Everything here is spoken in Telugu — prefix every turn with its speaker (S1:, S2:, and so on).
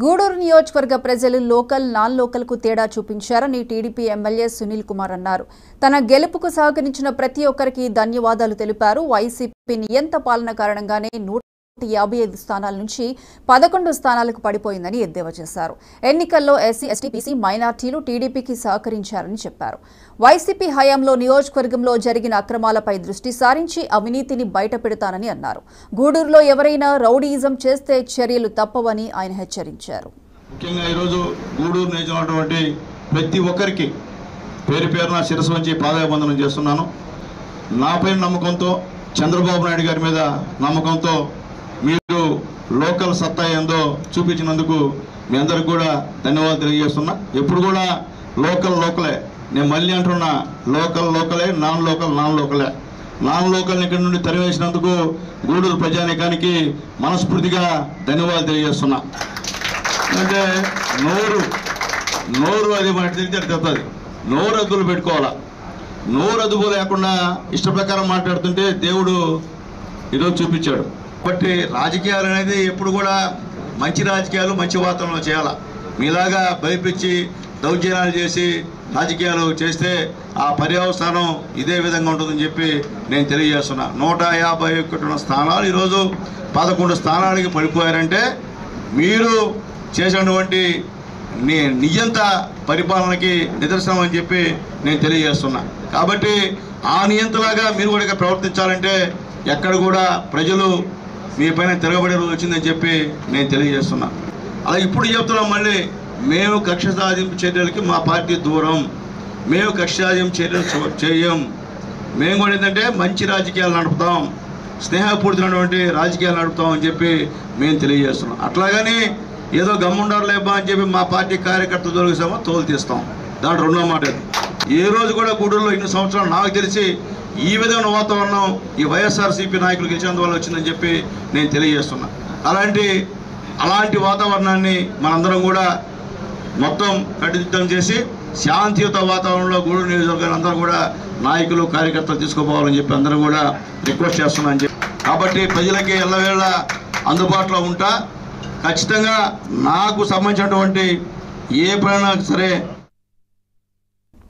S1: గూడూరు నియోజకవర్గ ప్రజలు లోకల్ నాన్ లోకల్కు తేడా చూపించారని టీడీపీ ఎమ్మెల్యే సునీల్ కుమార్ అన్నారు. తన గెలుపుకు సహకరించిన ప్రతి ఒక్కరికి ధన్యవాదాలు తెలిపారు. వైసీపీ నియంత పాలన కారణంగానే 155 స్థానాల నుంచి 11 స్థానాలకు పడిపోయిందని ఎద్దేవా చేశారు. ఎన్నికల్లో ఎస్సీ, ఎస్టీ, బీసీ, మైనార్టీలు టీడీపీకి సహకరించారని చెప్పారు. వైసీపీ హయాంలో నియోజకవర్గంలో జరిగిన అక్రమాలపై దృష్టి సారించి అవినీతిని బయటపెడతానని అన్నారు. గూడూరులో ఎవరైనా రౌడీయిజం చేస్తే చర్యలు తప్పవని ఆయన హెచ్చరించారు.
S2: ముఖ్యంగా ఈరోజు గూడూరు నియోజకవర్గంలోని ప్రతి ఒక్కరికి పేరు పేరున శిరస్సు వంచి పాదాభివందనం చేస్తున్నాను. నాపై నమ్మకంతో, చంద్రబాబు నాయుడు గారి మీద నమ్మకంతో మీరు లోకల్ సత్తా ఏందో చూపించినందుకు మీ అందరికి కూడా ధన్యవాదాలు తెలియజేస్తున్నా. ఎప్పుడు కూడా లోకలే, నేను మళ్ళీ అంటున్నా, లోకలే, నాన్ లోకలే. నాన్ లోకల్ని ఇక్కడి నుండి తరివేసినందుకు గూడూరు ప్రజానీకానికి మనస్ఫూర్తిగా ధన్యవాదాలు తెలియజేస్తున్నా. అంటే నోరు అది మనకి తెలిస్తే తెస్తుంది. నోరు అదుపులు పెట్టుకోవాలా. నోరు అదుపు లేకుండా ఇష్ట ప్రకారం మాట్లాడుతుంటే దేవుడు ఈరోజు చూపించాడు. కాబట్టి రాజకీయాలు అనేది ఎప్పుడు కూడా మంచి రాజకీయాలు మంచి వాతావరణంలో చేయాలి. మీలాగా భయపించి దౌర్జన్యాలు చేసి రాజకీయాలు చేస్తే ఆ పర్యవసానం ఇదే విధంగా ఉంటుందని చెప్పి నేను తెలియజేస్తున్నా. 151 స్థానాలు ఈరోజు 11 స్థానాలకి పడిపోయారంటే మీరు చేసినటువంటి నియంత పరిపాలనకి నిదర్శనం అని చెప్పి నేను తెలియజేస్తున్నా. కాబట్టి ఆ నియంతలాగా మీరు కూడా ప్రవర్తించాలంటే ఎక్కడ కూడా ప్రజలు మీ పైన తిరగబడే రోజు వచ్చిందని చెప్పి నేను తెలియజేస్తున్నా. అలా ఇప్పుడు చెప్తున్నాం, మళ్ళీ మేము కక్ష సాధింపు చర్యలకి మా పార్టీ దూరం, మేము కక్ష సాధింపు చర్యలు చేయం. మేము కూడా ఏంటంటే మంచి రాజకీయాలు నడుపుతాం, స్నేహపూరితమైనటువంటి రాజకీయాలు నడుపుతాం అని చెప్పి మేము తెలియజేస్తున్నాం. అట్లాగని ఏదో గమ్ముండారు లేబా అని చెప్పి మా పార్టీ కార్యకర్తలు దొరికిసామో తోలు తీస్తాం. దాంట్లో రెండో మాట, ఏ రోజు కూడా గూడూరులో ఇన్ని సంవత్సరాలు నాకు తెలిసి ఈ విధమైన వాతావరణం ఈ వైఎస్ఆర్సీపీ నాయకులు గెలిచినందువల్ల వచ్చిందని చెప్పి నేను తెలియజేస్తున్నా. అలాంటి వాతావరణాన్ని మనందరం కూడా మొత్తం కట్టుదిట్టం చేసి శాంతియుత వాతావరణంలో గూడూరు నియోజకవర్గాన్ని అందరూ కూడా నాయకులు కార్యకర్తలు తీసుకుపోవాలని చెప్పి అందరూ కూడా రిక్వెస్ట్ చేస్తున్నాను చెప్పి. కాబట్టి ప్రజలకి ఎల్లవేళ అందుబాటులో ఉంటా. ఖచ్చితంగా నాకు సంబంధించినటువంటి ఏ పనైనా సరే